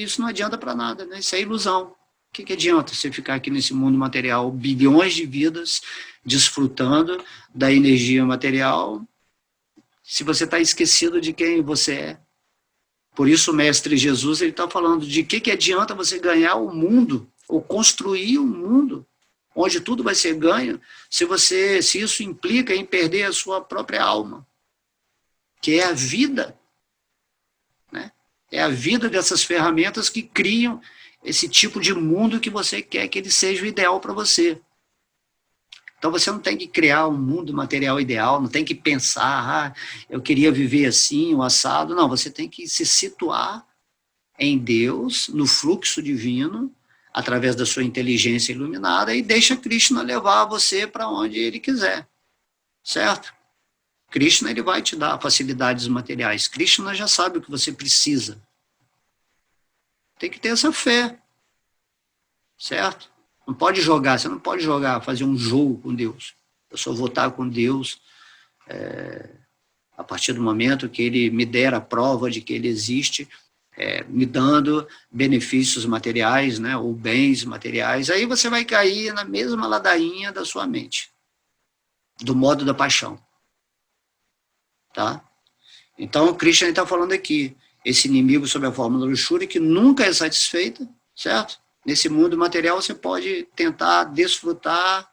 A: isso não adianta para nada, né? Isso é ilusão. O que adianta você ficar aqui nesse mundo material, bilhões de vidas, desfrutando da energia material, se você está esquecido de quem você é? Por isso o Mestre Jesus está falando de que adianta você ganhar o mundo, ou construir um mundo, onde tudo vai ser ganho, se isso implica em perder a sua própria alma, que é a vida, né? É a vida dessas ferramentas que criam esse tipo de mundo que você quer que ele seja o ideal para você. Então você não tem que criar um mundo material ideal, não tem que pensar, eu queria viver assim, o assado. Não, você tem que se situar em Deus, no fluxo divino, através da sua inteligência iluminada, e deixa Krishna levar você para onde ele quiser, certo? Krishna, ele vai te dar facilidades materiais. Krishna já sabe o que você precisa. Tem que ter essa fé, certo? Não pode jogar, você não pode jogar, fazer um jogo com Deus. Eu só vou estar com Deus a partir do momento que ele me der a prova de que ele existe, me dando benefícios materiais, né, ou bens materiais. Aí você vai cair na mesma ladainha da sua mente, do modo da paixão. Tá? Então, o Krishna está falando aqui, esse inimigo sob a forma da luxúria, que nunca é satisfeita, certo? Nesse mundo material você pode tentar desfrutar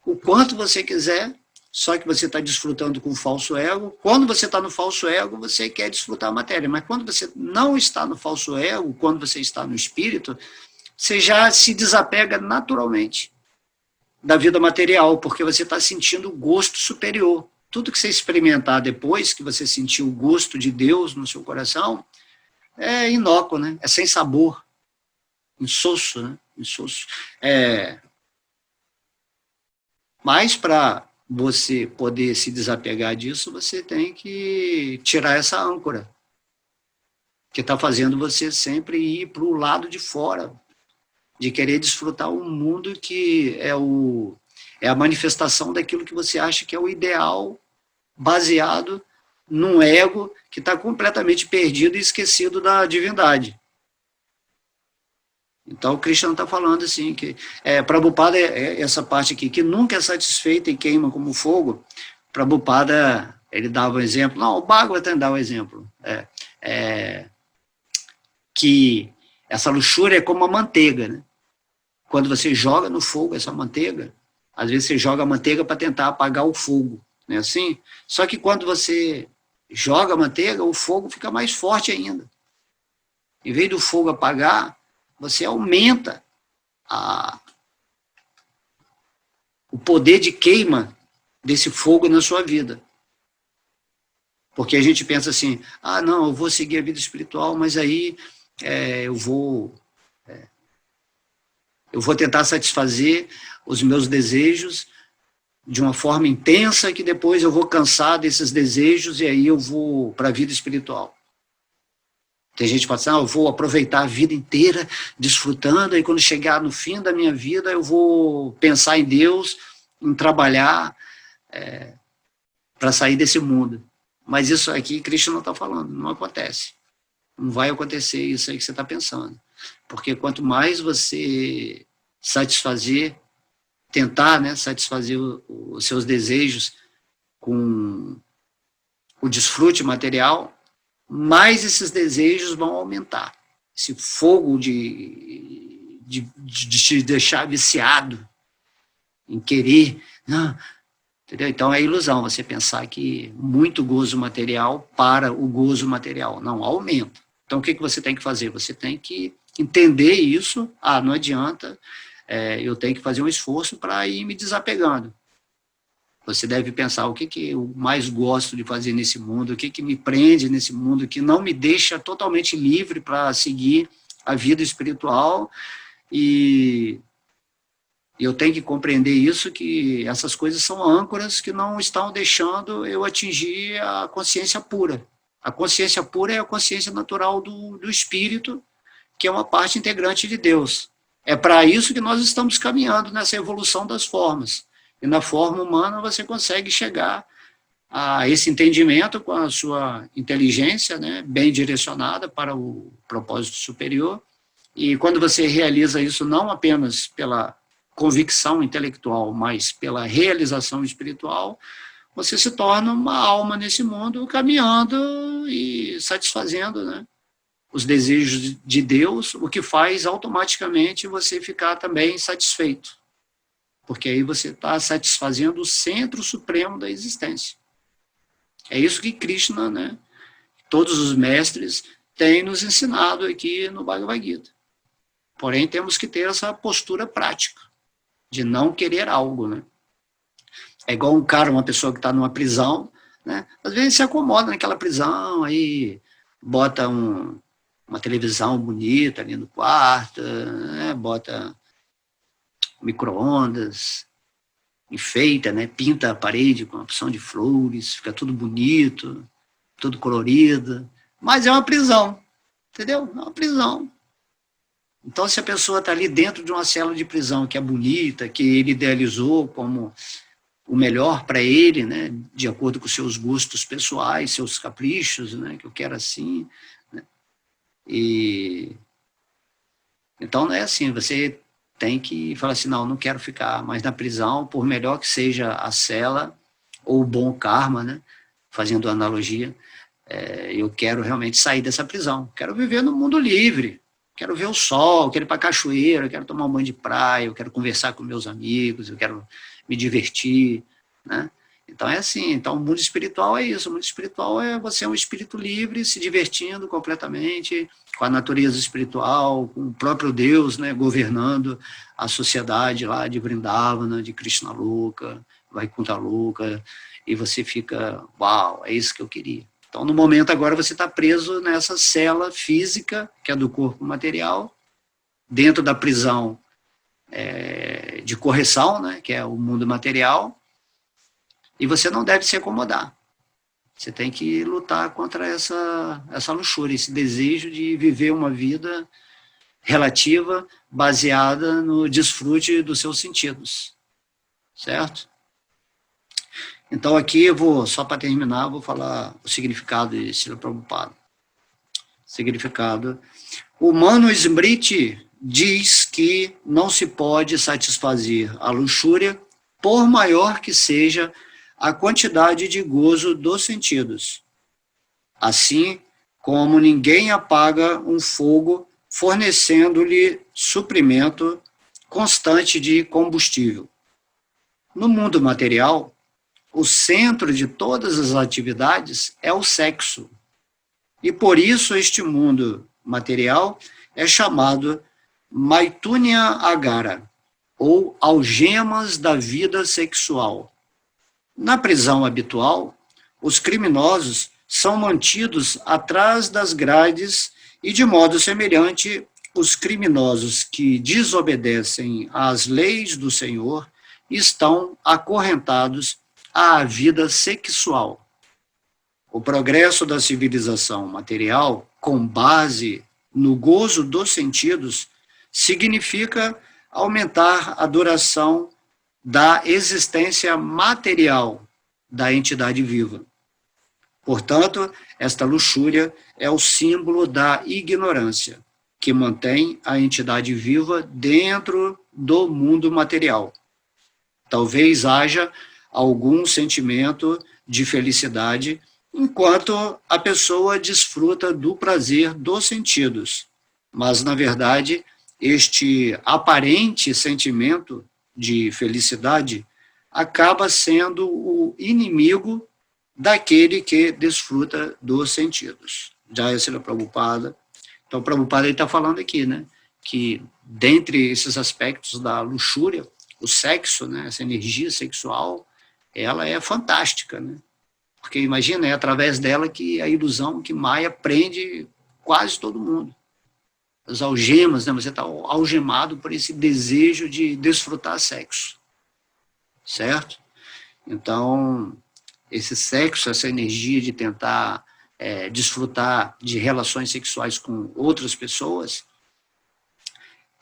A: o quanto você quiser, só que você está desfrutando com o falso ego. Quando você está no falso ego, você quer desfrutar a matéria, mas quando você não está no falso ego, quando você está no espírito, você já se desapega naturalmente da vida material, porque você está sentindo o gosto superior. Tudo que você experimentar depois que você sentiu o gosto de Deus no seu coração é inócuo, né? É sem sabor. Insosso, né? Insosso. Mas para você poder se desapegar disso, você tem que tirar essa âncora, que está fazendo você sempre ir para o lado de fora, de querer desfrutar um mundo que é a manifestação daquilo que você acha que é o ideal, baseado num ego que está completamente perdido e esquecido da divindade. Então, o Krishna está falando assim, que Prabhupada essa parte aqui, que nunca é satisfeita e queima como fogo. Prabhupada, ele dava um exemplo, não, o Bhagavatam dá um exemplo, que essa luxúria é como a manteiga, né? Quando você joga no fogo essa manteiga, às vezes você joga a manteiga para tentar apagar o fogo, não é assim? Só que quando você joga a manteiga, o fogo fica mais forte ainda. Em vez do fogo apagar, você aumenta o poder de queima desse fogo na sua vida. Porque a gente pensa assim, não, eu vou seguir a vida espiritual, mas aí eu vou tentar satisfazer os meus desejos de uma forma intensa, que depois eu vou cansar desses desejos e aí eu vou para a vida espiritual. Tem gente que fala assim, eu vou aproveitar a vida inteira desfrutando, e quando chegar no fim da minha vida eu vou pensar em Deus, em trabalhar para sair desse mundo. Mas isso aqui Krishna não está falando, não acontece. Não vai acontecer isso aí que você está pensando. Porque quanto mais você tentar, né, satisfazer os seus desejos com o desfrute material, mais esses desejos vão aumentar. Esse fogo de te deixar viciado em querer, não, Entendeu? Então é ilusão você pensar que muito gozo material para o gozo material. Não, aumenta. Então o que você tem que fazer? Você tem que entender isso. Não adianta, eu tenho que fazer um esforço para ir me desapegando. Você deve pensar o que eu mais gosto de fazer nesse mundo, o que me prende nesse mundo, que não me deixa totalmente livre para seguir a vida espiritual. E eu tenho que compreender isso, que essas coisas são âncoras que não estão deixando eu atingir a consciência pura. A consciência pura é a consciência natural do espírito, que é uma parte integrante de Deus. É para isso que nós estamos caminhando nessa evolução das formas. E na forma humana você consegue chegar a esse entendimento com a sua inteligência, né, bem direcionada para o propósito superior. E quando você realiza isso não apenas pela convicção intelectual, mas pela realização espiritual, você se torna uma alma nesse mundo, caminhando e satisfazendo, né, os desejos de Deus, o que faz automaticamente você ficar também satisfeito, porque aí você está satisfazendo o centro supremo da existência. É isso que Krishna, né, todos os mestres, têm nos ensinado aqui no Bhagavad Gita. Porém, temos que ter essa postura prática, de não querer algo, né? É igual um cara, uma pessoa que está numa prisão, né? Às vezes se acomoda naquela prisão, aí bota uma televisão bonita ali no quarto, né? Bota micro-ondas, enfeita, né? Pinta a parede com uma opção de flores, fica tudo bonito, tudo colorido, mas é uma prisão, entendeu? É uma prisão. Então, se a pessoa está ali dentro de uma cela de prisão que é bonita, que ele idealizou como o melhor para ele, né, de acordo com seus gostos pessoais, seus caprichos, né, que eu quero assim, né, e então não é assim, você tem que falar assim, não quero ficar mais na prisão, por melhor que seja a cela, ou o bom karma, né, fazendo analogia, eu quero realmente sair dessa prisão, quero viver no mundo livre, quero ver o sol, quero ir para a cachoeira, quero tomar um banho de praia, eu quero conversar com meus amigos, eu quero me divertir, né? Então é assim, então o mundo espiritual é isso, o mundo espiritual é você um espírito livre, se divertindo completamente com a natureza espiritual, com o próprio Deus, né, governando a sociedade lá de Vrindavana, de Krishna Loka, Vaikuntha Loka, e você fica, uau, é isso que eu queria. Então, no momento agora, você está preso nessa cela física, que é do corpo material, dentro da prisão de correção, né, que é o mundo material, e você não deve se acomodar. Você tem que lutar contra essa luxúria, esse desejo de viver uma vida relativa, baseada no desfrute dos seus sentidos. Certo? Então, aqui eu vou, só para terminar, vou falar o significado de Srila Prabhupada. Significado. O Mano Smriti diz que não se pode satisfazer a luxúria, por maior que seja a quantidade de gozo dos sentidos. Assim como ninguém apaga um fogo fornecendo-lhe suprimento constante de combustível. No mundo material, o centro de todas as atividades é o sexo. E por isso este mundo material é chamado Maitunya Agara, ou algemas da vida sexual. Na prisão habitual, os criminosos são mantidos atrás das grades e, de modo semelhante, os criminosos que desobedecem às leis do Senhor estão acorrentados à vida sexual. O progresso da civilização material, com base no gozo dos sentidos, significa aumentar a duração da existência material da entidade viva. Portanto, esta luxúria é o símbolo da ignorância, que mantém a entidade viva dentro do mundo material. Talvez haja algum sentimento de felicidade enquanto a pessoa desfruta do prazer dos sentidos. Mas, na verdade, este aparente sentimento de felicidade acaba sendo o inimigo daquele que desfruta dos sentidos. Jaya Srila Prabhupada. Então, o Prabhupada está falando aqui, né, que dentre esses aspectos da luxúria, o sexo, né, essa energia sexual, ela é fantástica, né? Porque imagina, é através dela que a ilusão, que Maya prende quase todo mundo. As algemas, né, você está algemado por esse desejo de desfrutar sexo, certo? Então, esse sexo, essa energia de tentar desfrutar de relações sexuais com outras pessoas,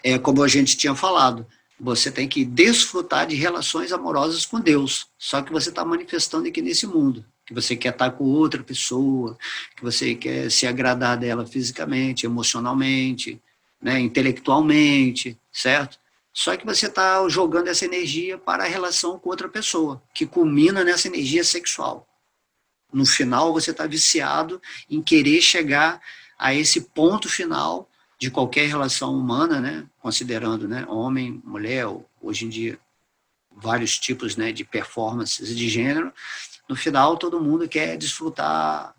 A: é como a gente tinha falado, você tem que desfrutar de relações amorosas com Deus, só que você está manifestando aqui nesse mundo, que você quer estar com outra pessoa, que você quer se agradar dela fisicamente, emocionalmente, né, intelectualmente, certo? Só que você está jogando essa energia para a relação com outra pessoa, que culmina nessa energia sexual. No final, você está viciado em querer chegar a esse ponto final de qualquer relação humana, né? Considerando, né, homem, mulher, hoje em dia, vários tipos, né, de performances de gênero. No final, todo mundo quer desfrutar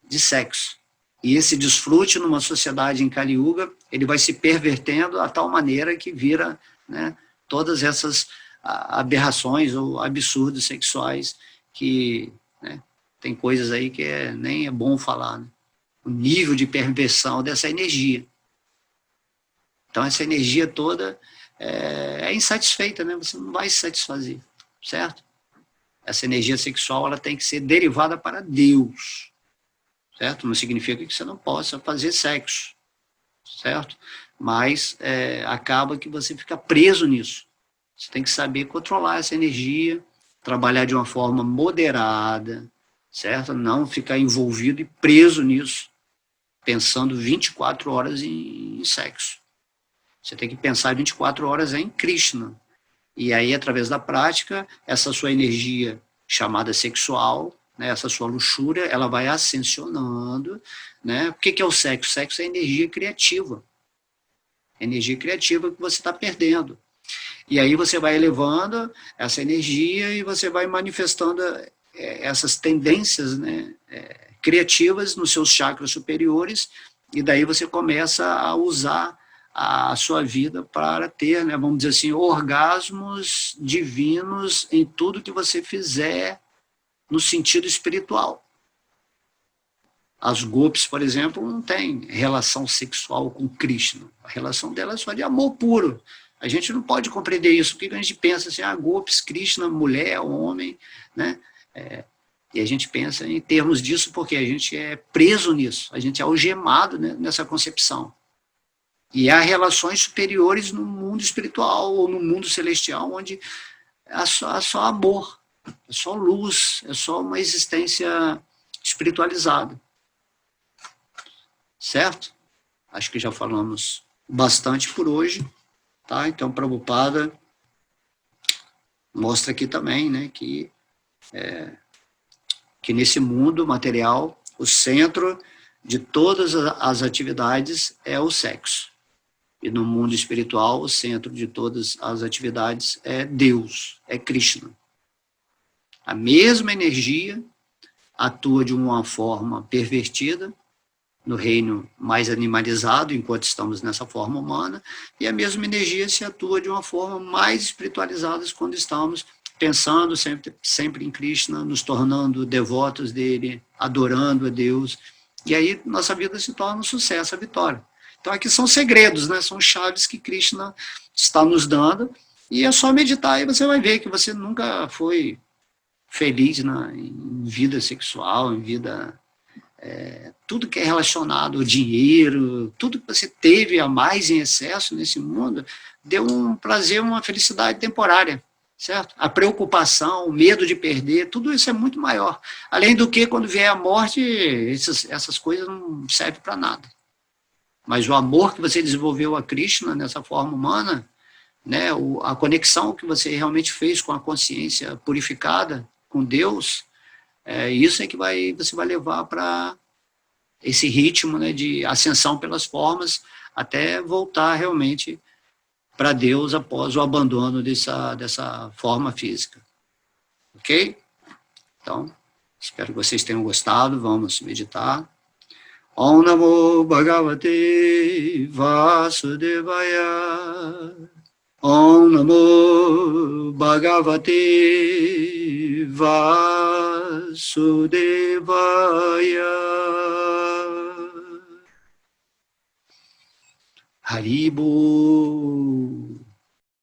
A: de sexo. E esse desfrute numa sociedade em Kali Yuga, ele vai se pervertendo a tal maneira que vira, né, todas essas aberrações ou absurdos sexuais que, né, tem coisas aí que nem é bom falar, né? O nível de perversão dessa energia. Então, essa energia toda é insatisfeita, né? Você não vai se satisfazer, certo? Essa energia sexual, ela tem que ser derivada para Deus, certo? Não significa que você não possa fazer sexo, certo? Mas acaba que você fica preso nisso. Você tem que saber controlar essa energia, trabalhar de uma forma moderada, certo? Não ficar envolvido e preso nisso, pensando 24 horas em sexo. Você tem que pensar 24 horas em Krishna. E aí, através da prática, essa sua energia chamada sexual, né, essa sua luxúria, ela vai ascensionando. Né? O que é o sexo? O sexo é energia criativa. Energia criativa que você está perdendo. E aí você vai elevando essa energia e você vai manifestando essas tendências, né, criativas nos seus chakras superiores, e daí você começa a usar a sua vida para ter, né, vamos dizer assim, orgasmos divinos em tudo que você fizer no sentido espiritual. As gopis, por exemplo, não têm relação sexual com Krishna. A relação delas é só de amor puro. A gente não pode compreender isso, porque a gente pensa assim, gopis, Krishna, mulher, homem, né? E a gente pensa em termos disso porque a gente é preso nisso, a gente é algemado, né, nessa concepção. E há relações superiores no mundo espiritual ou no mundo celestial, onde há só amor, é só luz, é só uma existência espiritualizada. Certo? Acho que já falamos bastante por hoje. Tá? Então, Prabhupada mostra aqui também, né, que nesse mundo material, o centro de todas as atividades é o sexo. E no mundo espiritual, o centro de todas as atividades é Deus, é Krishna. A mesma energia atua de uma forma pervertida no reino mais animalizado, enquanto estamos nessa forma humana, e a mesma energia se atua de uma forma mais espiritualizada quando estamos pensando sempre em Krishna, nos tornando devotos dele, adorando a Deus, e aí nossa vida se torna um sucesso, a vitória. Então aqui são segredos, né? São chaves que Krishna está nos dando, e é só meditar e você vai ver que você nunca foi feliz em vida sexual, em vida... tudo que é relacionado ao dinheiro, tudo que você teve a mais em excesso nesse mundo, deu um prazer, uma felicidade temporária, certo? A preocupação, o medo de perder, tudo isso é muito maior. Além do que, quando vier a morte, essas coisas não servem para nada. Mas o amor que você desenvolveu a Krishna nessa forma humana, né, a conexão que você realmente fez com a consciência purificada, com Deus, isso é que você vai levar para esse ritmo, né, de ascensão pelas formas, até voltar realmente para Deus após o abandono dessa forma física. Ok? Então, espero que vocês tenham gostado. Vamos meditar. Om Namo Bhagavate Vasudevaya. Om Namo Bhagavate Vasudevaya. Haribo.